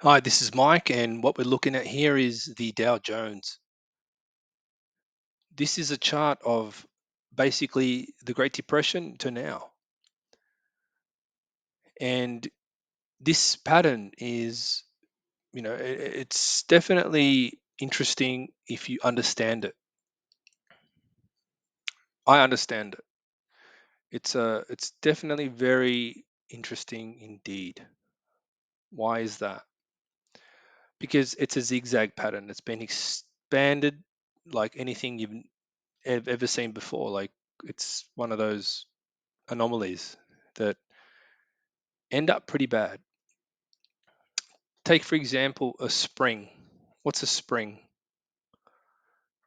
Hi, this is Mike, and what we're looking at here is the Dow Jones. This is a chart of basically the Great Depression to now. And this pattern is, it's definitely interesting if you understand it. I understand it. It's definitely very interesting indeed. Why is that? Because it's a zigzag pattern. It's been expanded like anything you've ever seen before. Like it's one of those anomalies that end up pretty bad. Take, for example, a spring. What's a spring?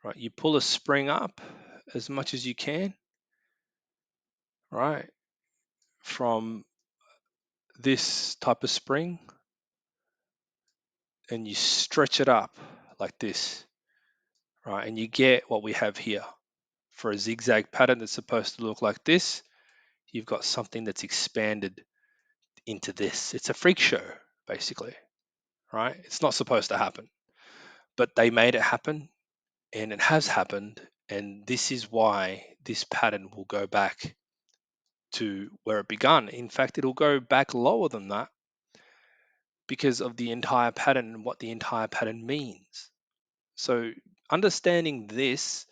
Right? You pull a spring up as much as you can, right? From this type of spring, and you stretch it up like this, right? And you get what we have here. For a zigzag pattern that's supposed to look like this, you've got something that's expanded into this. It's a freak show, basically, right? It's not supposed to happen, but they made it happen and it has happened. And this is why this pattern will go back to where it began. In fact, it'll go back lower than that because of the entire pattern and what the entire pattern means. So, understanding this,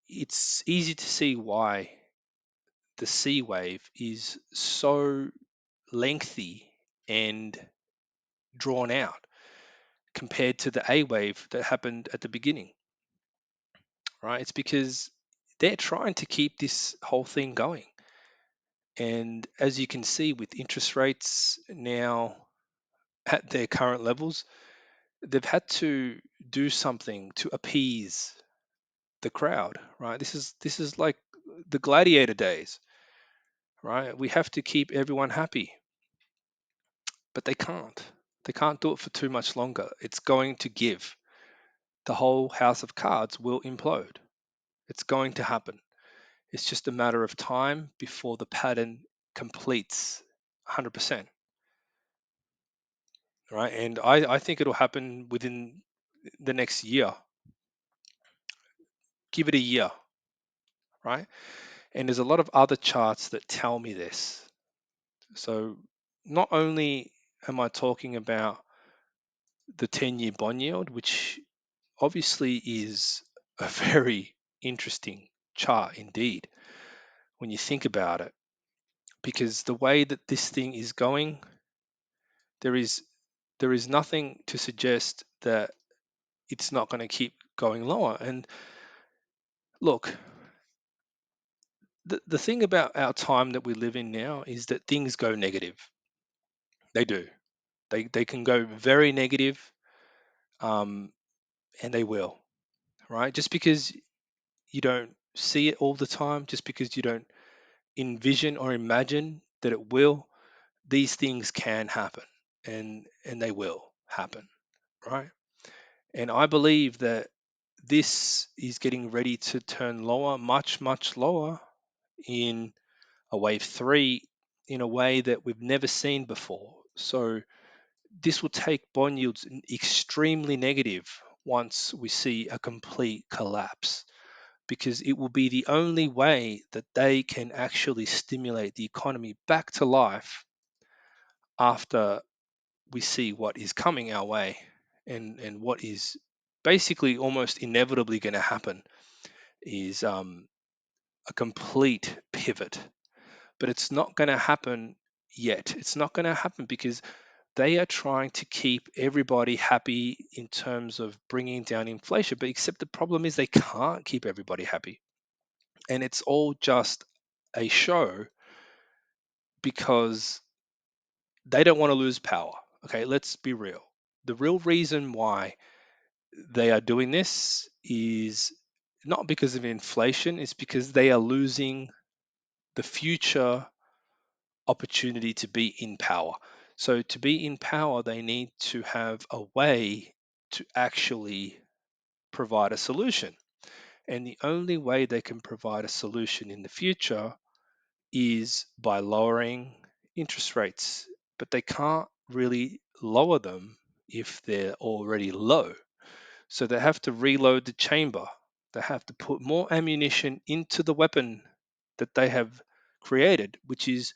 it's easy to see why the C wave is so lengthy and drawn out compared to the A wave that happened at the beginning, right? It's because they're trying to keep this whole thing going. And as you can see, with interest rates now at their current levels, they've had to do something to appease the crowd, right? This is like the gladiator days, right? We have to keep everyone happy, but they can't. They can't do it for too much longer. It's going to give. The whole house of cards will implode. It's going to happen. It's just a matter of time before the pattern completes 100%. Right? And I think it'll happen within the next year. Give it a year, right? And there's a lot of other charts that tell me this. So not only am I talking about the 10-year bond yield, which obviously is a very interesting chart indeed when you think about it, because the way that this thing is going, there is there is nothing to suggest that it's not going to keep going lower. And look, the thing about our time that we live in now is that things go negative. They do. They can go very negative, um, and they will, right? Just because you don't see it all the time, just because you don't envision or imagine that it will, these things can happen, and they will happen, right? And I believe that this is getting ready to turn lower, much lower in a wave three in a way that we've never seen before. So this will take bond yields extremely negative once we see a complete collapse, because it will be the only way that they can actually stimulate the economy back to life after we see what is coming our way, and what is basically almost inevitably going to happen is a complete pivot. But it's not going to happen yet. It's not going to happen because they are trying to keep everybody happy in terms of bringing down inflation. But except the problem is they can't keep everybody happy. And it's all just a show because they don't want to lose power. Okay, let's be real. The real reason why they are doing this is not because of inflation, it's because they are losing the future opportunity to be in power. So, to be in power, they need to have a way to actually provide a solution. And the only way they can provide a solution in the future is by lowering interest rates. But they can't really lower them if they're already low. So they have to reload the chamber. They have to put more ammunition into the weapon that they have created, which is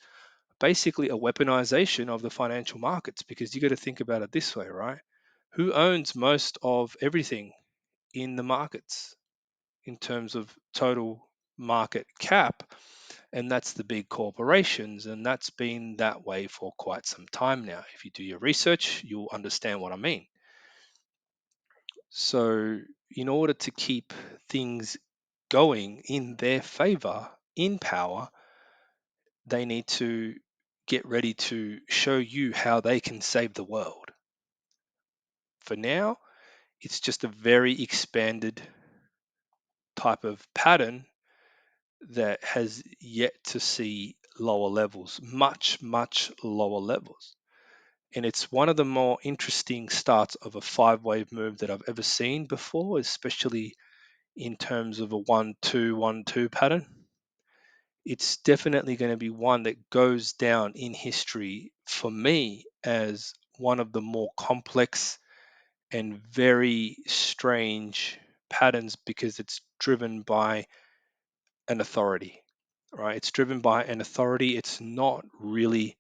basically a weaponization of the financial markets, because you got to think about it this way, right? Who owns most of everything in the markets in terms of total market cap? And that's the big corporations. And that's been that way for quite some time now. If you do your research, you'll understand what I mean. So, in order to keep things going in their favor in power, they need to get ready to show you how they can save the world. For now, it's just a very expanded type of pattern that has yet to see lower levels, much, much lower levels. And it's one of the more interesting starts of a 5 wave move that I've ever seen before, especially in terms of a 1-2, 1-2 pattern. It's definitely going to be one that goes down in history for me as one of the more complex and very strange patterns, because it's driven by an authority, right? It's driven by an authority. It's not really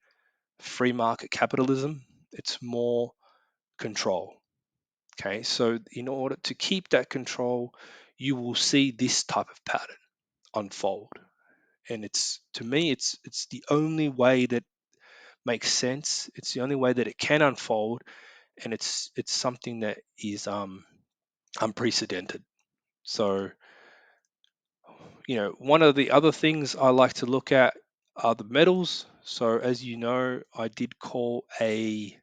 free market capitalism, it's more control. Okay, so in order to keep that control, you will see this type of pattern unfold. And it's, to me, it's the only way that makes sense. It's the only way that it can unfold, and it's something that is unprecedented. So, one of the other things I like to look at are the metals. So, as you know, I did call a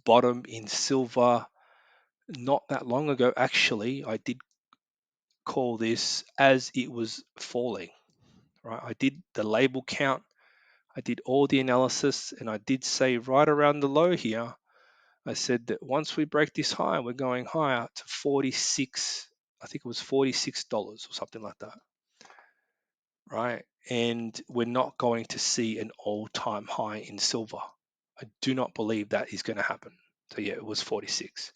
bottom in silver not that long ago. Actually, I did call this as it was falling, right? I did the label count, I did all the analysis, and I did say right around the low here, I said that once we break this high, we're going higher to 46, I think it was $46 or something like that, right? And we're not going to see an all-time high in silver. I do not believe that is going to happen. So yeah, it was 46.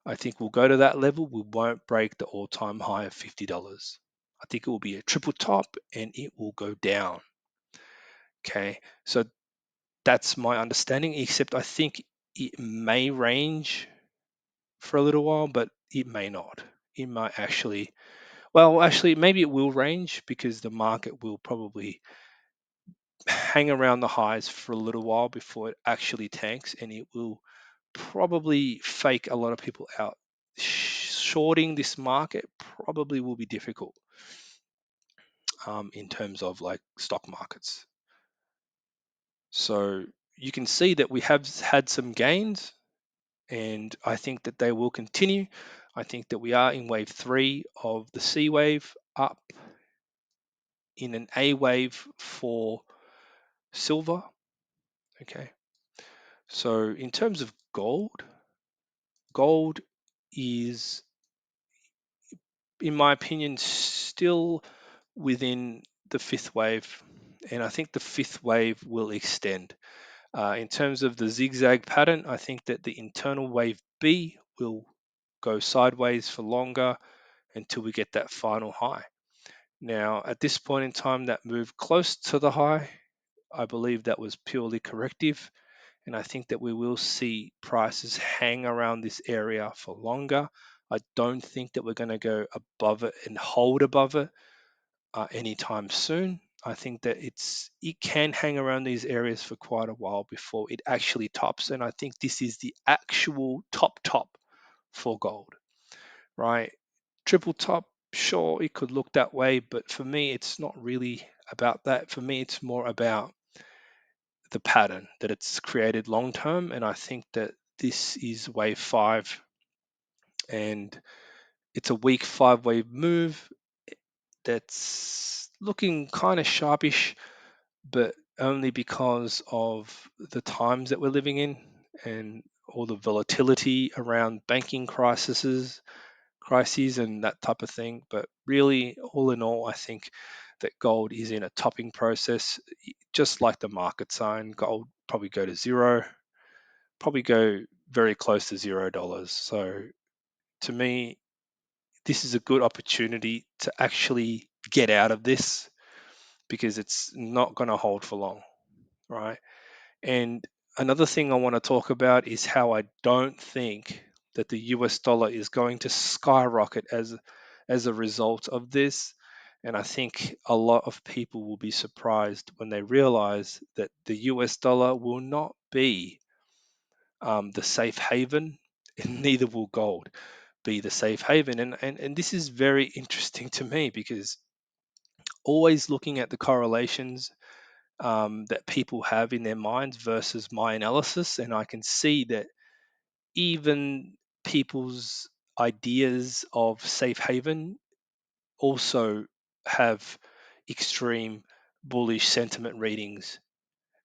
I think we'll go to that level. We won't break the all-time high of $50. I think it will be a triple top and it will go down. Okay, so that's my understanding, except I think it may range for a little while, but it may not. It might actually, well, actually, maybe it will range because the market will probably hang around the highs for a little while before it actually tanks, and it will probably fake a lot of people out. Shorting this market probably will be difficult in terms of like stock markets. So you can see that we have had some gains, and I think that they will continue. I think that we are in wave 3 of the C wave, up in an A wave for silver. Okay. So in terms of gold, gold is, in my opinion, still within the 5th wave, and I think the 5th wave will extend. In terms of the zigzag pattern, I think that the internal wave B will go sideways for longer until we get that final high. Now, at this point in time, that move close to the high, I believe that was purely corrective. And I think that we will see prices hang around this area for longer. I don't think that we're going to go above it and hold above it anytime soon. I think that it can hang around these areas for quite a while before it actually tops. And I think this is the actual top for gold, right? Triple top, sure, it could look that way, but for me, it's not really about that. For me, it's more about the pattern that it's created long term. And I think that this is wave 5, and it's a weak 5 wave move that's looking kind of sharpish, but only because of the times that we're living in and all the volatility around banking crises and that type of thing. But really, all in all, I think that gold is in a topping process, just like the market sign. Gold probably go to zero, probably go very close to $0. So to me, this is a good opportunity to actually get out of this because it's not going to hold for long, right? And another thing I want to talk about is how I don't think that the US dollar is going to skyrocket as a result of this. And I think a lot of people will be surprised when they realize that the US dollar will not be the safe haven, and neither will gold be the safe haven. And this is very interesting to me because always looking at the correlations that people have in their minds versus my analysis. And I can see that even people's ideas of safe haven also have extreme bullish sentiment readings,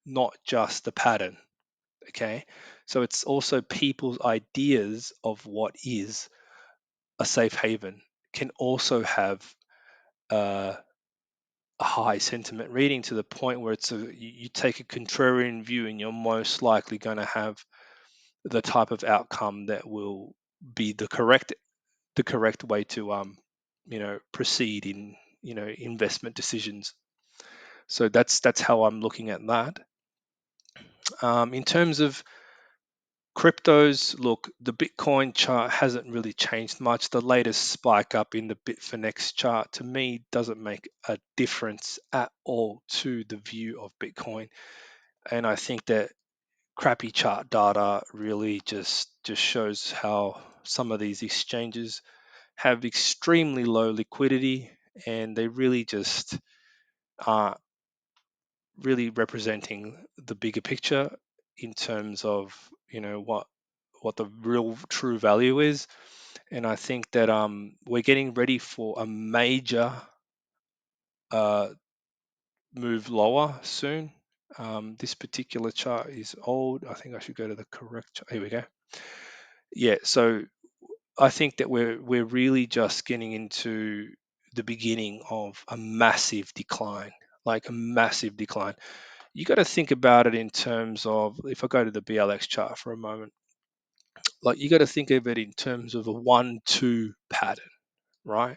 not just the pattern. Okay. So it's also people's ideas of what is a safe haven can also have uh, a high sentiment reading to the point where you take a contrarian view and you're most likely going to have the type of outcome that will be the correct way to proceed in investment decisions. So that's how I'm looking at that. In terms of cryptos, look, the Bitcoin chart hasn't really changed much. The latest spike up in the Bitfinex chart to me doesn't make a difference at all to the view of Bitcoin. And I think that crappy chart data really just shows how some of these exchanges have extremely low liquidity, and they really just aren't really representing the bigger picture in terms of what the real true value is. And I think that we're getting ready for a major uh, move lower soon. This particular chart is old. I think I should go to the correct chart. Here we go. Yeah, so I think that we're really just getting into the beginning of a massive decline, like a massive decline. You got to think about it in terms of, if I go to the BLX chart for a moment, like you got to think of it in terms of a 1-2 pattern, right?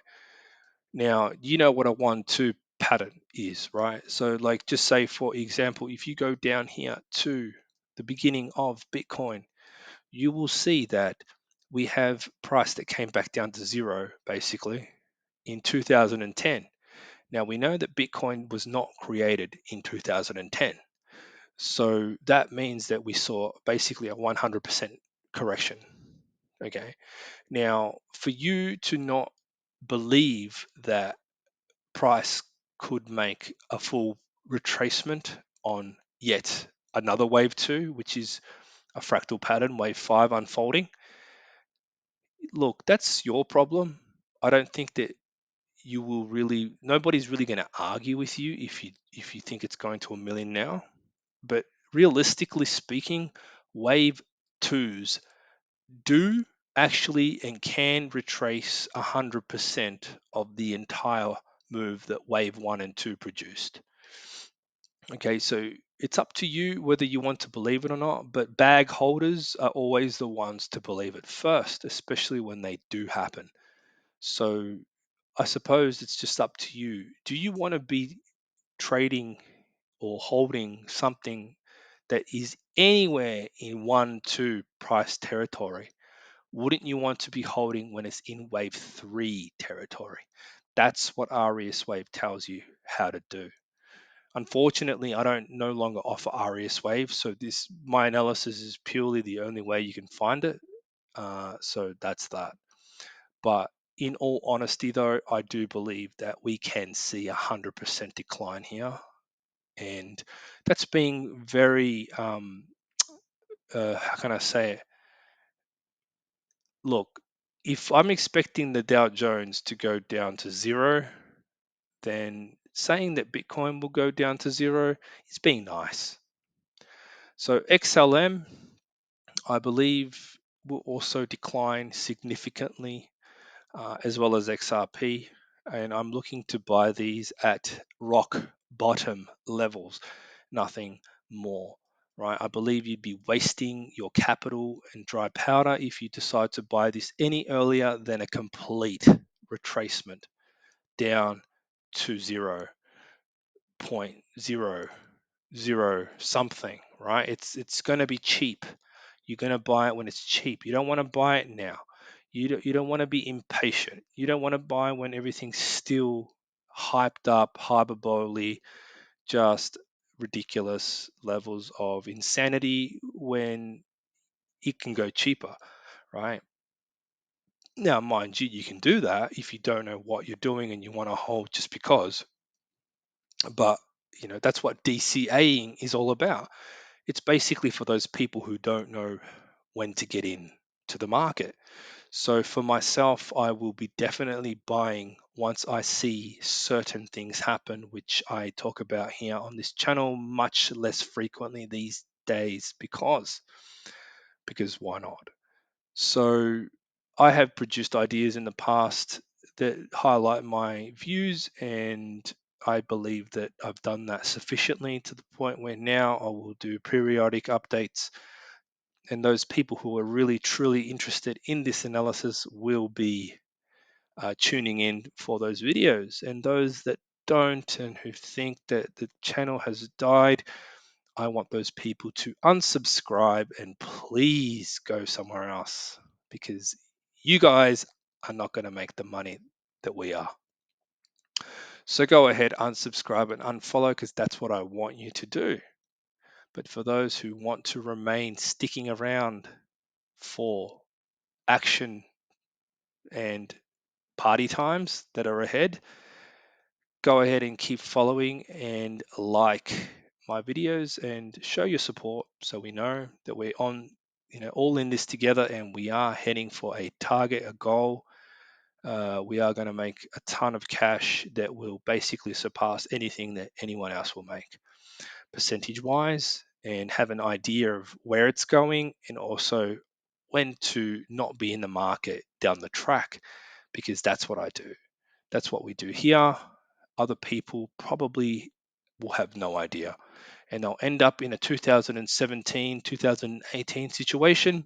Now, you know what a 1-2 pattern is, right? So, like, just say, for example, if you go down here to the beginning of Bitcoin, you will see that we have price that came back down to zero basically in 2010. Now, we know that Bitcoin was not created in 2010. So that means that we saw basically a 100% correction. Okay. Now, for you to not believe that price could make a full retracement on yet another wave two, which is a fractal pattern, wave five unfolding, look, that's your problem. I don't think that nobody's really going to argue with you if you think it's going to a million now. But realistically speaking, wave twos do actually and can retrace 100% of the entire move that wave one and two produced. Okay, so it's up to you whether you want to believe it or not, but bag holders are always the ones to believe it first, especially when they do happen. So I suppose it's just up to you. Do you want to be trading or holding something that is anywhere in 1-2 price territory? Wouldn't you want to be holding when it's in wave three territory? That's what AriasWave tells you how to do. Unfortunately, I don't no longer offer AriasWave, so my analysis is purely the only way you can find it. So that's that. But in all honesty, though, I do believe that we can see 100% decline here, and that's being very how can I say it? Look, if I'm expecting the Dow Jones to go down to zero, then saying that Bitcoin will go down to zero is being nice. So XLM, I believe, will also decline significantly, as well as XRP. And I'm looking to buy these at rock bottom levels, nothing more, right? I believe you'd be wasting your capital and dry powder if you decide to buy this any earlier than a complete retracement down to 0.00 something, right? It's going to be cheap. You're going to buy it when it's cheap. You don't want to buy it now. You don't want to be impatient. You don't want to buy when everything's still hyped up, hyperbole, just ridiculous levels of insanity when it can go cheaper, right? Now, mind you, you can do that if you don't know what you're doing and you want to hold just because. But that's what DCAing is all about. It's basically for those people who don't know when to get in to the market. So for myself, I will be definitely buying once I see certain things happen, which I talk about here on this channel much less frequently these days because why not? So I have produced ideas in the past that highlight my views, and I believe that I've done that sufficiently to the point where now I will do periodic updates, and those people who are really truly interested in this analysis will be tuning in for those videos. And those that don't and who think that the channel has died, I want those people to unsubscribe and please go somewhere else because you guys are not going to make the money that we are. So go ahead, unsubscribe and unfollow because that's what I want you to do. But for those who want to remain sticking around for action and party times that are ahead, go ahead and keep following and like my videos and show your support so we know that we're on all in this together and we are heading for a target, a goal. We are going to make a ton of cash that will basically surpass anything that anyone else will make percentage wise, and have an idea of where it's going and also when to not be in the market down the track, because that's what I do. That's what we do here. Other people probably will have no idea, and they'll end up in a 2017, 2018 situation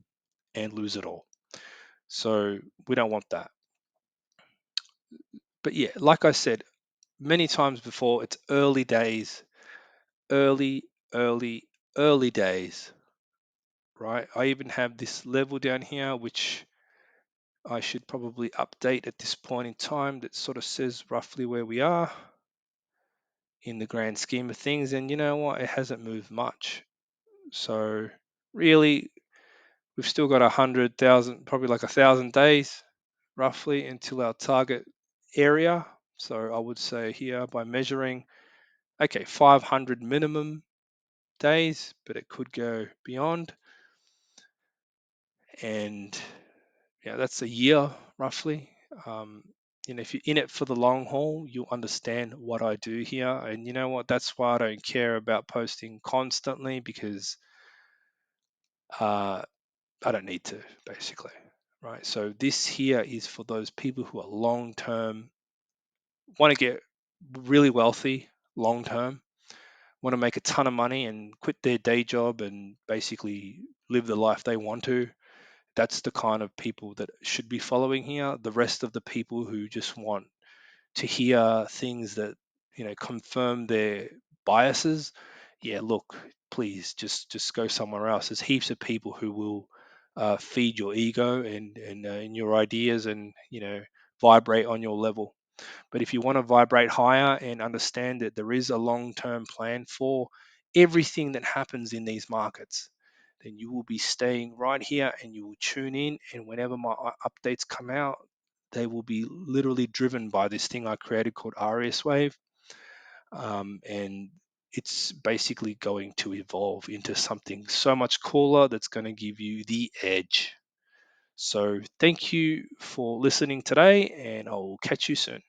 and lose it all. So we don't want that. But yeah, like I said many times before, it's early days, early, early, early days, right? I even have this level down here, which I should probably update at this point in time, that sort of says roughly where we are in the grand scheme of things. And you know what? It hasn't moved much. So really, we've still got 100,000, probably like 1,000 days roughly until our target area. So I would say here by measuring, okay, 500 minimum days, but it could go beyond. And yeah, that's a year roughly. Um, if you're in it for the long haul, you'll understand what I do here. And you know what? That's why I don't care about posting constantly because I don't need to, basically. Right. So this here is for those people who are long term, want to get really wealthy long term, want to make a ton of money and quit their day job and basically live the life they want to. That's the kind of people that should be following here. The rest of the people who just want to hear things that confirm their biases, yeah, look, please just go somewhere else. There's heaps of people who will feed your ego and your ideas and vibrate on your level. But if you want to vibrate higher and understand that there is a long-term plan for everything that happens in these markets, then you will be staying right here and you will tune in. And whenever my updates come out, they will be literally driven by this thing I created called AriasWave. And it's basically going to evolve into something so much cooler that's going to give you the edge. So thank you for listening today, and I'll catch you soon.